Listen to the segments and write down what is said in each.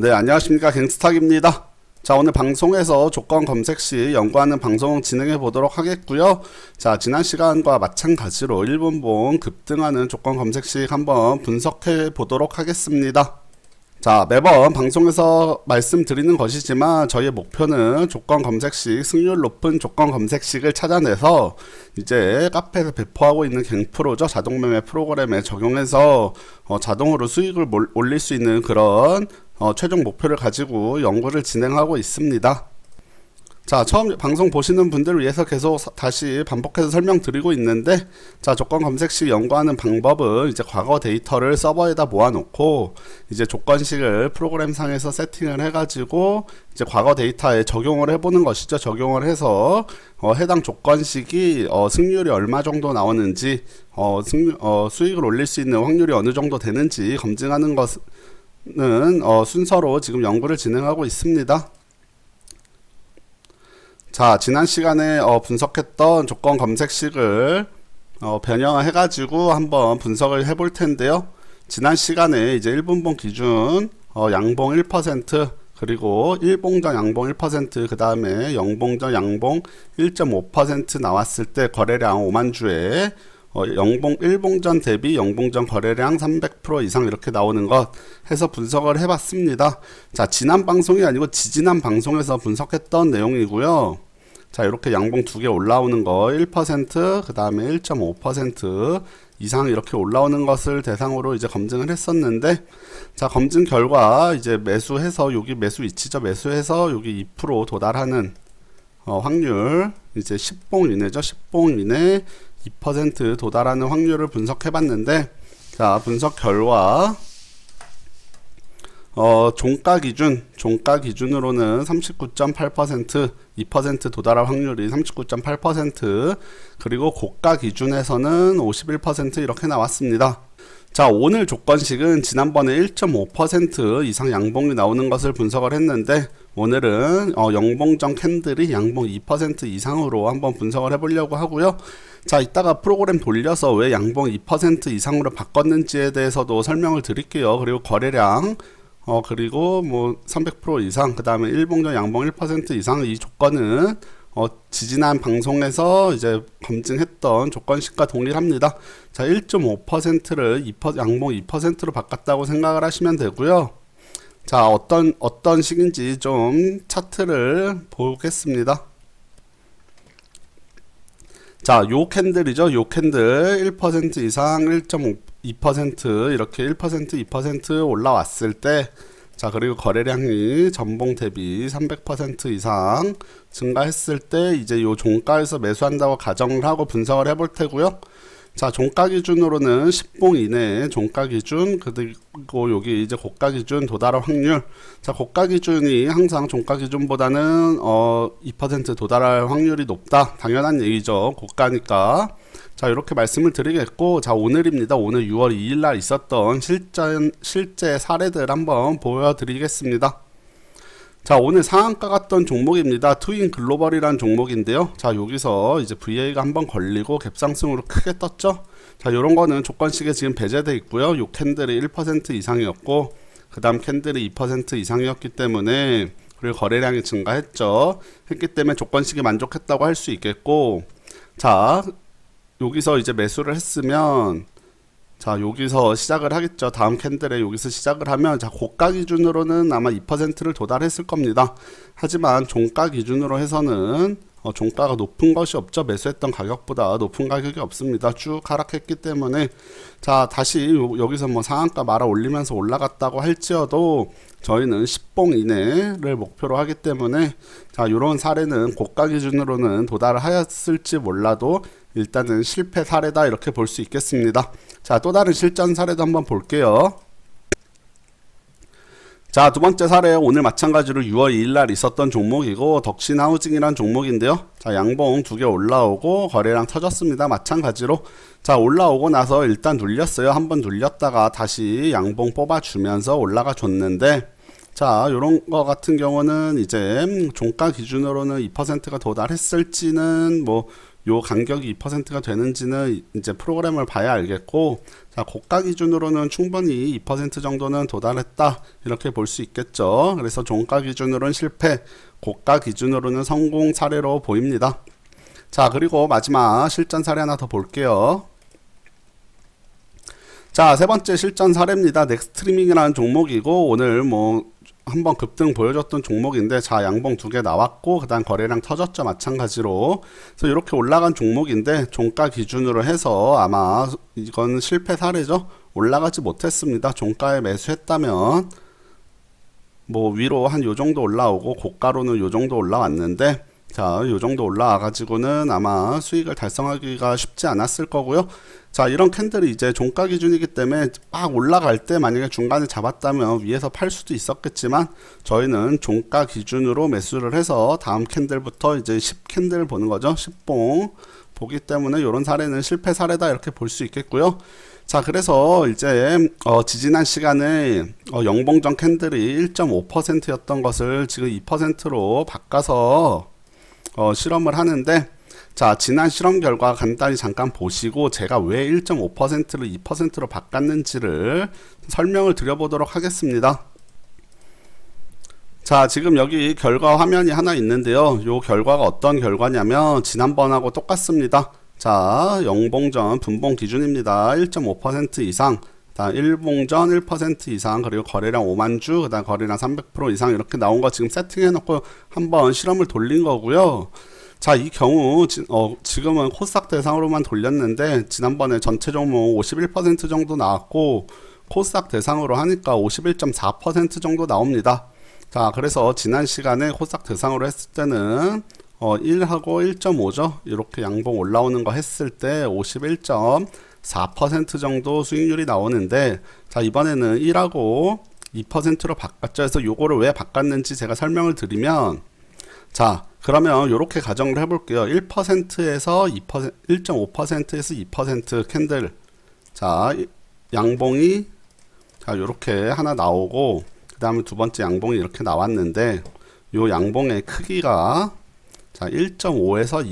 네, 안녕하십니까. 갱스탁입니다. 자, 오늘 방송에서 조건 검색 시 연구하는 방송 진행해 보도록 하겠고요. 자, 지난 시간과 마찬가지로 1분봉 급등하는 조건 검색식 한번 분석해 보도록 하겠습니다. 자, 매번 방송에서 말씀드리는 것이지만 저희의 목표는 조건 검색식, 승률 높은 조건 검색식을 찾아내서 이제 카페에서 배포하고 있는 갱프로죠. 자동매매 프로그램에 적용해서 자동으로 수익을 올릴 수 있는 그런 최종 목표를 가지고 연구를 진행하고 있습니다. 자, 처음 방송 보시는 분들을 위해서 계속 다시 반복해서 설명드리고 있는데, 자, 조건 검색식 연구하는 방법은 이제 과거 데이터를 서버에다 모아놓고 이제 조건식을 프로그램상에서 세팅을 해가지고 이제 과거 데이터에 적용을 해보는 것이죠. 적용을 해서 해당 조건식이 승률이 얼마 정도 나오는지, 수익을 올릴 수 있는 확률이 어느 정도 되는지 검증하는 것은 순서로 지금 연구를 진행하고 있습니다. 자, 지난 시간에 분석했던 조건 검색식을 변형해 가지고 한번 분석을 해볼 텐데요. 지난 시간에 이제 1분봉 기준 양봉 1%, 그리고 1봉전 양봉 1%, 그 다음에 0봉전 양봉 1.5% 나왔을 때 거래량 5만 주에 영봉 1봉전 대비 영봉전 거래량 300% 이상 이렇게 나오는 것 해서 분석을 해봤습니다. 자, 지난 방송이 아니고 지지난 방송에서 분석했던 내용이고요. 자, 이렇게 양봉 두 개 올라오는 거 1%, 그 다음에 1.5% 이상 이렇게 올라오는 것을 대상으로 이제 검증을 했었는데, 자, 검증 결과 이제 매수해서 여기 매수 위치죠. 매수해서 여기 2% 도달하는 확률, 이제 10봉 이내죠. 10봉 이내 2% 도달하는 확률을 분석해 봤는데, 자, 분석 결과 종가 기준으로는 39.8%, 2% 도달할 확률이 39.8%, 그리고 고가 기준에서는 51% 이렇게 나왔습니다. 자, 오늘 조건식은 지난번에 1.5% 이상 양봉이 나오는 것을 분석을 했는데, 오늘은 영봉전 캔들이 양봉 2% 이상으로 한번 분석을 해보려고 하고요. 자, 이따가 프로그램 돌려서 왜 양봉 2% 이상으로 바꿨는지에 대해서도 설명을 드릴게요. 그리고 거래량 그리고 뭐 300% 이상, 그 다음에 1봉전 양봉 1% 이상, 이 조건은 지지난 방송에서 이제 검증했던 조건식과 동일합니다. 자, 1.5%를 양봉 2%로 바꿨다고 생각을 하시면 되고요. 자, 어떤 식인지 좀 차트를 보겠습니다. 자, 요 캔들이죠. 요 캔들 1% 이상 1.2% 이렇게 1% 2% 올라왔을 때, 자, 그리고 거래량이 전봉 대비 300% 이상 증가했을 때 이제 요 종가에서 매수한다고 가정을 하고 분석을 해볼 테고요. 자, 종가 기준으로는 10봉 이내에 종가 기준, 그리고 여기 이제 고가 기준 도달할 확률. 자, 고가 기준이 항상 종가 기준보다는 2% 도달할 확률이 높다. 당연한 얘기죠. 고가니까. 자, 이렇게 말씀을 드리겠고, 자, 오늘입니다. 오늘 6월 2일 날 있었던 실제 사례들 한번 보여드리겠습니다. 자, 오늘 상한가 갔던 종목입니다. 트윈 글로벌이라는 종목인데요. 자, 여기서 이제 VA가 한번 걸리고 갭상승으로 크게 떴죠. 자, 요런 거는 조건식에 지금 배제되어 있고요. 요 캔들이 1% 이상이었고, 그 다음 캔들이 2% 이상이었기 때문에, 그리고 거래량이 증가했죠. 했기 때문에 조건식이 만족했다고 할 수 있겠고, 자, 여기서 이제 매수를 했으면, 자, 여기서 시작을 하겠죠. 다음 캔들에 여기서 시작을 하면, 자, 고가 기준으로는 아마 2%를 도달했을 겁니다. 하지만 종가 기준으로 해서는 종가가 높은 것이 없죠. 매수했던 가격보다 높은 가격이 없습니다. 쭉 하락했기 때문에, 자, 다시 여기서 뭐 상한가 말아 올리면서 올라갔다고 할지어도 저희는 10봉 이내를 목표로 하기 때문에, 자, 요런 사례는 고가 기준으로는 도달하였을지 몰라도 일단은 실패 사례다 이렇게 볼 수 있겠습니다. 자, 또 다른 실전 사례도 한번 볼게요. 자, 두 번째 사례, 오늘 마찬가지로 6월 2일 날 있었던 종목이고, 덕신하우징이라는 종목인데요. 자, 양봉 두 개 올라오고 거래량 터졌습니다. 마찬가지로. 자, 올라오고 나서 일단 눌렸어요. 한번 눌렸다가 다시 양봉 뽑아주면서 올라가 줬는데, 자, 요런 거 같은 경우는 이제 종가 기준으로는 2%가 도달했을지는 뭐 요 간격이 2%가 되는지는 이제 프로그램을 봐야 알겠고, 자, 고가 기준으로는 충분히 2% 정도는 도달했다. 이렇게 볼 수 있겠죠. 그래서 종가 기준으로는 실패, 고가 기준으로는 성공 사례로 보입니다. 자, 그리고 마지막 실전 사례 하나 더 볼게요. 자, 세 번째 실전 사례입니다. 넥스트리밍이라는 종목이고, 오늘 뭐 한번 급등 보여줬던 종목인데, 자, 양봉 두 개 나왔고, 그 다음 거래량 터졌죠. 마찬가지로. 그래서 이렇게 올라간 종목인데, 종가 기준으로 해서 아마 이건 실패 사례죠. 올라가지 못했습니다. 종가에 매수했다면 뭐 위로 한 요 정도 올라오고, 고가로는 요 정도 올라왔는데, 자, 요 정도 올라와 가지고는 아마 수익을 달성하기가 쉽지 않았을 거고요. 자, 이런 캔들이 이제 종가 기준이기 때문에 막 올라갈 때 만약에 중간에 잡았다면 위에서 팔 수도 있었겠지만, 저희는 종가 기준으로 매수를 해서 다음 캔들부터 이제 10캔들 보는 거죠. 10봉 보기 때문에 이런 사례는 실패 사례다 이렇게 볼 수 있겠고요. 자, 그래서 이제 지지난 시간에 영봉전 캔들이 1.5%였던 것을 지금 2%로 바꿔서 실험을 하는데, 자, 지난 실험 결과 간단히 잠깐 보시고 제가 왜 1.5%를 2%로 바꿨는지를 설명을 드려보도록 하겠습니다. 자, 지금 여기 결과 화면이 하나 있는데요. 요 결과가 어떤 결과냐면 지난번하고 똑같습니다. 자, 영봉전 분봉 기준입니다. 1.5% 이상, 다음 1봉전 1% 이상, 그리고 거래량 5만 주, 그 다음 거래량 300% 이상 이렇게 나온 거 지금 세팅해 놓고 한번 실험을 돌린 거고요. 자, 이 경우 지금은 코스닥 대상으로만 돌렸는데, 지난번에 전체 종목 51% 정도 나왔고 코스닥 대상으로 하니까 51.4% 정도 나옵니다. 자, 그래서 지난 시간에 코스닥 대상으로 했을 때는 1하고 1.5죠. 이렇게 양봉 올라오는 거 했을 때 51.4% 정도 수익률이 나오는데, 자, 이번에는 1하고 2%로 바꿨죠. 그래서 요거를 왜 바꿨는지 제가 설명을 드리면, 자, 그러면 이렇게 가정을 해볼게요. 1%에서 2%, 1.5%에서 2% 캔들. 자, 양봉이 자, 요렇게 하나 나오고, 그 다음에 두 번째 양봉이 이렇게 나왔는데, 요 양봉의 크기가 자, 1.5에서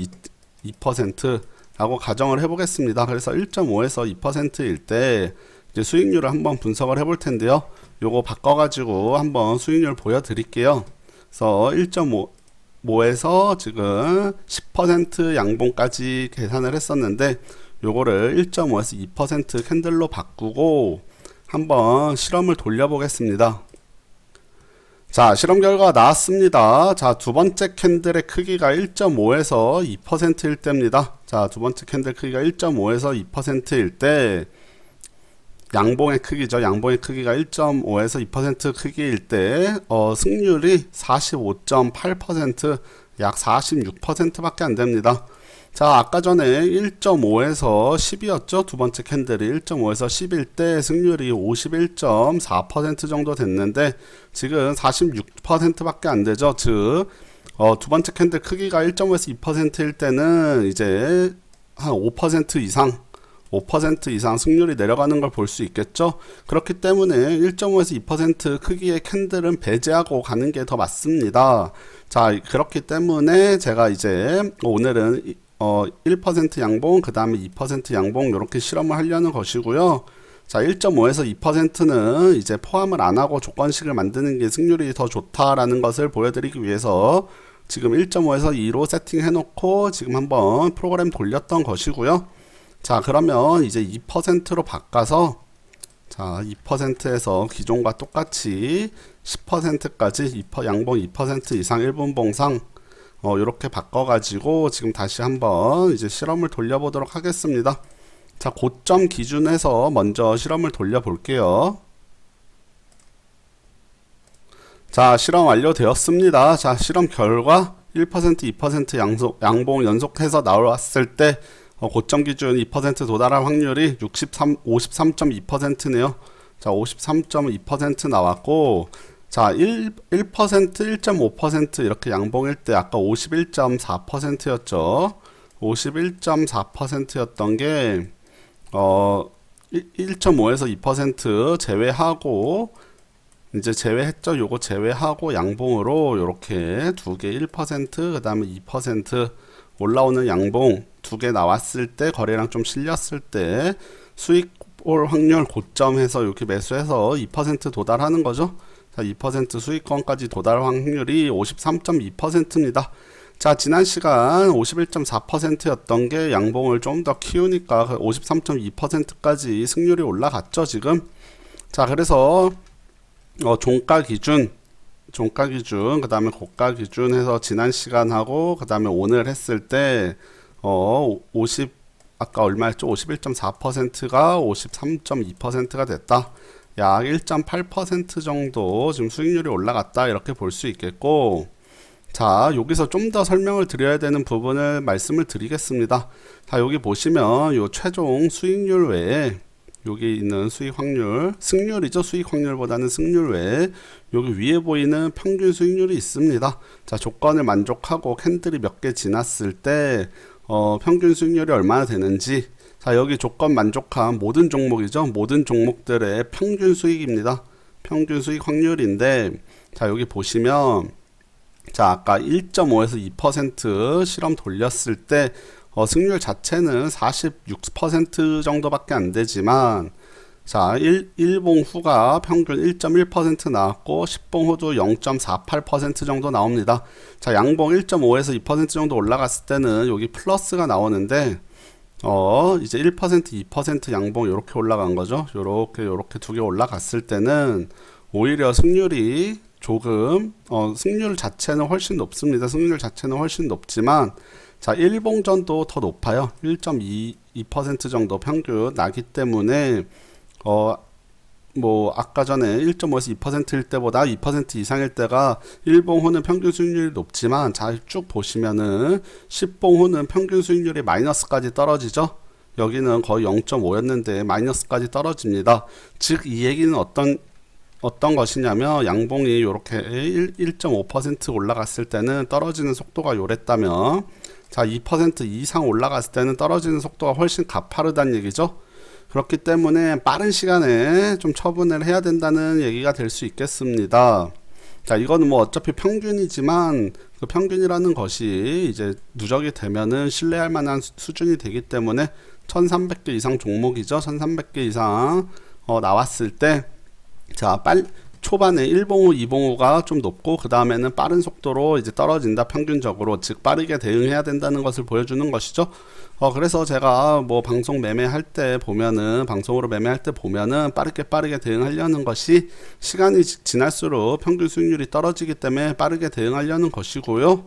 2%라고 가정을 해보겠습니다. 그래서 1.5에서 2%일 때 이제 수익률을 한번 분석을 해볼 텐데요. 요거 바꿔가지고 한번 수익률 보여드릴게요. 그래서 1.5에서 지금 10% 양봉까지 계산을 했었는데, 요거를 1.5에서 2% 캔들로 바꾸고 한번 실험을 돌려보겠습니다. 자, 실험 결과가 나왔습니다. 자, 두 번째 캔들의 크기가 1.5에서 2%일 때입니다. 자, 두 번째 캔들 크기가 1.5에서 2%일 때, 양봉의 크기죠. 양봉의 크기가 1.5에서 2% 크기일 때, 승률이 45.8%, 약 46%밖에 안 됩니다. 자, 아까 전에 1.5에서 10이었죠. 두 번째 캔들이 1.5에서 10일 때 승률이 51.4% 정도 됐는데, 지금 46%밖에 안 되죠. 즉, 두 번째 캔들 크기가 1.5에서 2%일 때는 이제 한 5% 이상, 5% 이상 승률이 내려가는 걸 볼 수 있겠죠. 그렇기 때문에 1.5에서 2% 크기의 캔들은 배제하고 가는 게 더 맞습니다. 자, 그렇기 때문에 제가 이제 오늘은 1% 양봉, 그 다음에 2% 양봉 이렇게 실험을 하려는 것이고요. 자, 1.5에서 2%는 이제 포함을 안 하고 조건식을 만드는 게 승률이 더 좋다라는 것을 보여드리기 위해서 지금 1.5에서 2로 세팅해 놓고 지금 한번 프로그램 돌렸던 것이고요. 자, 그러면 이제 2%로 바꿔서, 자, 2%에서 기존과 똑같이 10%까지 양봉 2% 이상 1분봉상 이렇게 바꿔가지고 지금 다시 한번 이제 실험을 돌려보도록 하겠습니다. 자, 고점 기준에서 먼저 실험을 돌려볼게요. 자, 실험 완료되었습니다. 자, 실험 결과 1%, 2% 양봉 연속해서 나왔을 때 고점 기준 2% 도달할 확률이 53.2%네요. 자, 53.2% 나왔고, 자, 1%, 1.5% 이렇게 양봉일 때 아까 51.4%였죠. 51.4%였던 게 1.5에서 2% 제외하고, 이제 제외했죠. 요거 제외하고 양봉으로 요렇게 두 개 1%, 그 다음에 2% 올라오는 양봉 두 개 나왔을 때 거래량 좀 실렸을 때 수익 볼 확률 고점에서 이렇게 매수해서 2% 도달하는 거죠. 자, 2% 수익권까지 도달 확률이 53.2%입니다. 자, 지난 시간 51.4%였던 게 양봉을 좀 더 키우니까 53.2%까지 승률이 올라갔죠, 지금. 자, 그래서 종가 기준, 그 다음에 고가 기준 해서 지난 시간하고 그 다음에 오늘 했을 때 50 아까 얼마였죠? 51.4%가 53.2%가 됐다. 약 1.8% 정도 지금 수익률이 올라갔다 이렇게 볼 수 있겠고, 자, 여기서 좀 더 설명을 드려야 되는 부분을 말씀을 드리겠습니다. 자, 여기 보시면 요 최종 수익률 외에 여기 있는 수익 확률, 승률이죠. 수익 확률보다는 승률 외에 여기 위에 보이는 평균 수익률이 있습니다. 자, 조건을 만족하고 캔들이 몇 개 지났을 때 평균 수익률이 얼마나 되는지, 자, 여기 조건 만족한 모든 종목이죠. 모든 종목들의 평균 수익입니다. 평균 수익 확률인데, 자, 여기 보시면, 자, 아까 1.5에서 2% 실험 돌렸을 때 승률 자체는 46% 정도밖에 안 되지만, 자, 1봉 후가 평균 1.1% 나왔고 10봉 후도 0.48% 정도 나옵니다. 자, 양봉 1.5에서 2% 정도 올라갔을 때는 여기 플러스가 나오는데 이제 1%, 2% 양봉 이렇게 올라간 거죠. 요렇게 두 개 올라갔을 때는 오히려 승률이 조금 승률 자체는 훨씬 높습니다. 승률 자체는 훨씬 높지만, 자, 1봉전도 더 높아요. 1.2% 정도 평균 나기 때문에 뭐 아까 전에 1.5에서 2%일 때보다 2% 이상일 때가 1봉 후는 평균 수익률이 높지만, 잘 쭉 보시면은 10봉 후는 평균 수익률이 마이너스까지 떨어지죠. 여기는 거의 0.5였는데 마이너스까지 떨어집니다. 즉 이 얘기는 어떤 것이냐면, 양봉이 이렇게 1.5% 올라갔을 때는 떨어지는 속도가 요랬다면, 자, 2% 이상 올라갔을 때는 떨어지는 속도가 훨씬 가파르다는 얘기죠. 그렇기 때문에 빠른 시간에 좀 처분을 해야 된다는 얘기가 될 수 있겠습니다. 자, 이거는 뭐 어차피 평균이지만 그 평균이라는 것이 이제 누적이 되면은 신뢰할 만한 수준이 되기 때문에 1300개 이상 종목이죠. 1300개 이상 나왔을 때, 자, 초반에 1봉 후, 2봉 후가 좀 높고 그 다음에는 빠른 속도로 이제 떨어진다, 평균적으로. 즉 빠르게 대응해야 된다는 것을 보여주는 것이죠. 그래서 제가 뭐 방송으로 매매할 때 보면은 빠르게 대응하려는 것이, 시간이 지날수록 평균 수익률이 떨어지기 때문에 빠르게 대응하려는 것이고요.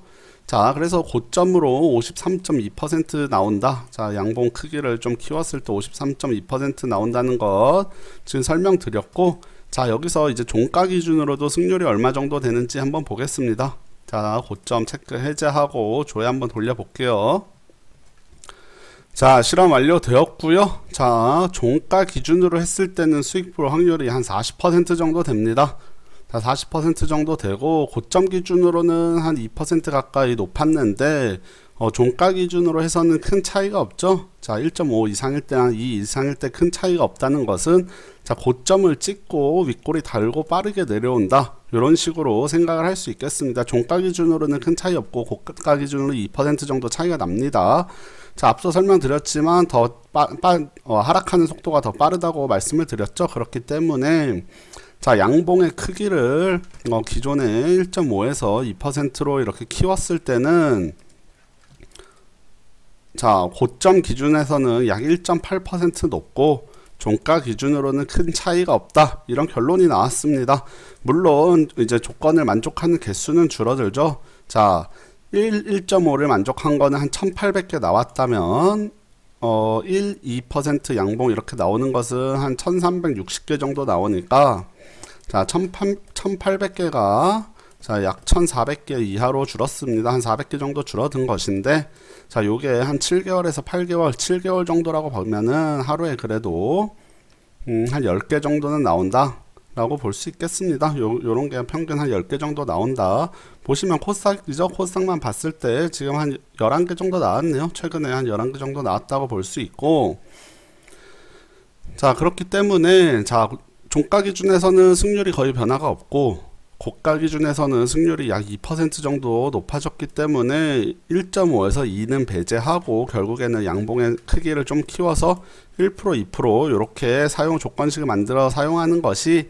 자, 그래서 고점으로 53.2% 나온다. 자, 양봉 크기를 좀 키웠을 때 53.2% 나온다는 것 지금 설명드렸고, 자, 여기서 이제 종가 기준으로도 승률이 얼마 정도 되는지 한번 보겠습니다. 자, 고점 체크 해제하고 조회 한번 돌려볼게요. 자, 실험 완료되었고요. 자, 종가 기준으로 했을 때는 수익볼 확률이 한 40% 정도 됩니다. 자, 40% 정도 되고, 고점 기준으로는 한 2% 가까이 높았는데, 종가 기준으로 해서는 큰 차이가 없죠. 자, 1.5 이상일 때나 2 이상일 때 큰 차이가 없다는 것은, 자, 고점을 찍고 윗골이 달고 빠르게 내려온다, 이런 식으로 생각을 할 수 있겠습니다. 종가 기준으로는 큰 차이 없고 고가 기준으로 2% 정도 차이가 납니다. 자, 앞서 설명드렸지만 더 하락하는 속도가 더 빠르다고 말씀을 드렸죠. 그렇기 때문에, 자, 양봉의 크기를 기존에 1.5에서 2%로 이렇게 키웠을 때는, 자, 고점 기준에서는 약 1.8% 높고 종가 기준으로는 큰 차이가 없다, 이런 결론이 나왔습니다. 물론 이제 조건을 만족하는 개수는 줄어들죠. 자, 1.5를 만족한 거는 한 1800개 나왔다면 2% 양봉 이렇게 나오는 것은 한 1360개 정도 나오니까, 자, 1800개가 자, 약 1400개 이하로 줄었습니다. 한 400개 정도 줄어든 것인데, 자, 요게 한 7개월에서 8개월, 7개월 정도라고 보면은 하루에 그래도 한 10개 정도는 나온다 라고 볼 수 있겠습니다. 요런 게 평균 한 10개 정도 나온다. 보시면 코스닥이죠. 코스닥만 봤을 때 지금 한 11개 정도 나왔네요. 최근에 한 11개 정도 나왔다고 볼 수 있고, 자, 그렇기 때문에, 자, 종가 기준에서는 승률이 거의 변화가 없고, 고가 기준에서는 승률이 약 2% 정도 높아졌기 때문에 1.5에서 2는 배제하고 결국에는 양봉의 크기를 좀 키워서 1%, 2% 이렇게 사용 조건식을 만들어 사용하는 것이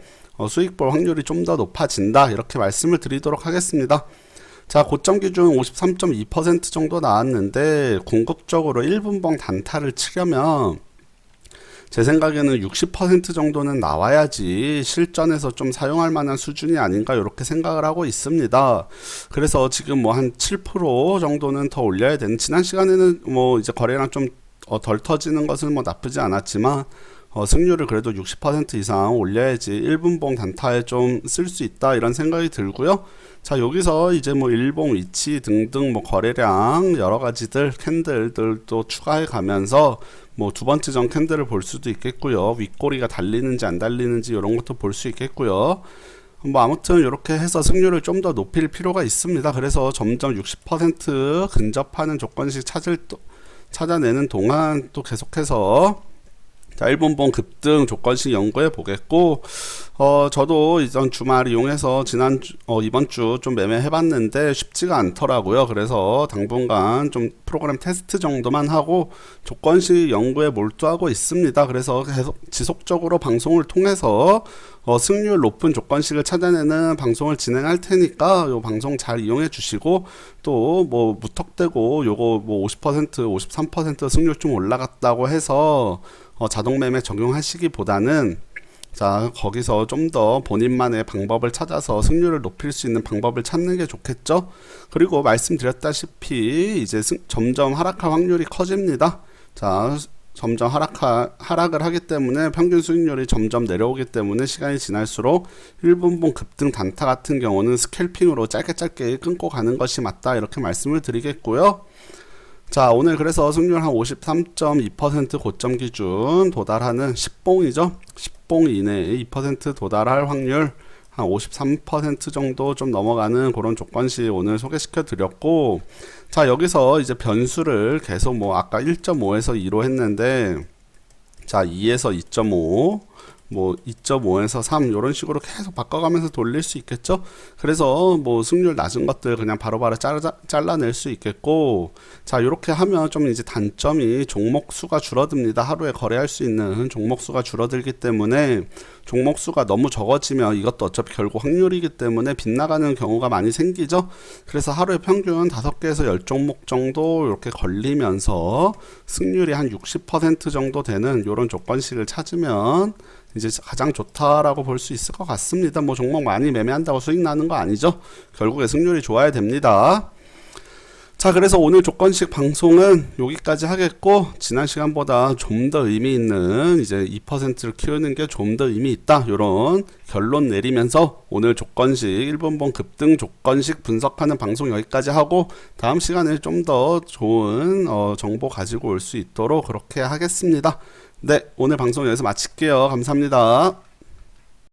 수익 볼 확률이 좀 더 높아진다 이렇게 말씀을 드리도록 하겠습니다. 자, 고점 기준 53.2% 정도 나왔는데 궁극적으로 1분봉 단타를 치려면 제 생각에는 60% 정도는 나와야지 실전에서 좀 사용할 만한 수준이 아닌가 이렇게 생각을 하고 있습니다. 그래서 지금 뭐 한 7% 정도는 더 올려야 되는, 지난 시간에는 뭐 이제 거래량 좀 덜 터지는 것은 뭐 나쁘지 않았지만 승률을 그래도 60% 이상 올려야지 1분봉 단타에 좀 쓸 수 있다 이런 생각이 들고요. 자, 여기서 이제 뭐 일봉 위치 등등 뭐 거래량 여러 가지들 캔들들도 추가해 가면서 뭐 두 번째 전 캔들을 볼 수도 있겠고요. 윗꼬리가 달리는지 안 달리는지 이런 것도 볼 수 있겠고요. 뭐 아무튼 이렇게 해서 승률을 좀 더 높일 필요가 있습니다. 그래서 점점 60% 근접하는 조건식 찾아내는 동안 또 계속해서 자, 1분봉 급등 조건식 연구해 보겠고, 저도 이전 주말 이용해서 이번 주 좀 매매해 봤는데 쉽지가 않더라고요. 그래서 당분간 좀 프로그램 테스트 정도만 하고 조건식 연구에 몰두하고 있습니다. 그래서 계속 지속적으로 방송을 통해서 승률 높은 조건식을 찾아내는 방송을 진행할 테니까 요 방송 잘 이용해 주시고, 또 뭐 무턱대고 요거 뭐 50%, 53% 승률 좀 올라갔다고 해서 자동 매매 적용하시기보다는 자, 거기서 좀 더 본인만의 방법을 찾아서 승률을 높일 수 있는 방법을 찾는 게 좋겠죠. 그리고 말씀드렸다시피 이제 점점 하락할 확률이 커집니다. 자, 점점 하락을 하기 때문에 평균 수익률이 점점 내려오기 때문에 시간이 지날수록 1분봉 급등 단타 같은 경우는 스캘핑으로 짧게 끊고 가는 것이 맞다 이렇게 말씀을 드리겠고요. 자, 오늘 그래서 승률 한 53.2% 고점 기준 도달하는 10봉이죠. 10봉 이내에 2% 도달할 확률 한 53% 정도 좀 넘어가는 그런 조건식 오늘 소개시켜 드렸고, 자, 여기서 이제 변수를 계속 뭐 아까 1.5에서 2로 했는데, 자, 2에서 2.5, 뭐 2.5에서 3 이런 식으로 계속 바꿔가면서 돌릴 수 있겠죠. 그래서 뭐 승률 낮은 것들 그냥 바로바로 잘라낼 수 있겠고, 자, 이렇게 하면 좀 이제 단점이 종목 수가 줄어듭니다. 하루에 거래할 수 있는 종목 수가 줄어들기 때문에 종목 수가 너무 적어지면 이것도 어차피 결국 확률이기 때문에 빗나가는 경우가 많이 생기죠. 그래서 하루에 평균 5개에서 10종목 정도 이렇게 걸리면서 승률이 한 60% 정도 되는 이런 조건식을 찾으면 이제 가장 좋다라고 볼 수 있을 것 같습니다. 뭐 종목 많이 매매한다고 수익 나는 거 아니죠. 결국에 승률이 좋아야 됩니다. 자, 그래서 오늘 조건식 방송은 여기까지 하겠고, 지난 시간보다 좀 더 의미 있는 이제 2%를 키우는 게 좀 더 의미 있다 이런 결론 내리면서 오늘 조건식 1분봉 급등 조건식 분석하는 방송 여기까지 하고, 다음 시간에 좀 더 좋은 정보 가지고 올 수 있도록 그렇게 하겠습니다. 네, 오늘 방송 여기서 마칠게요. 감사합니다.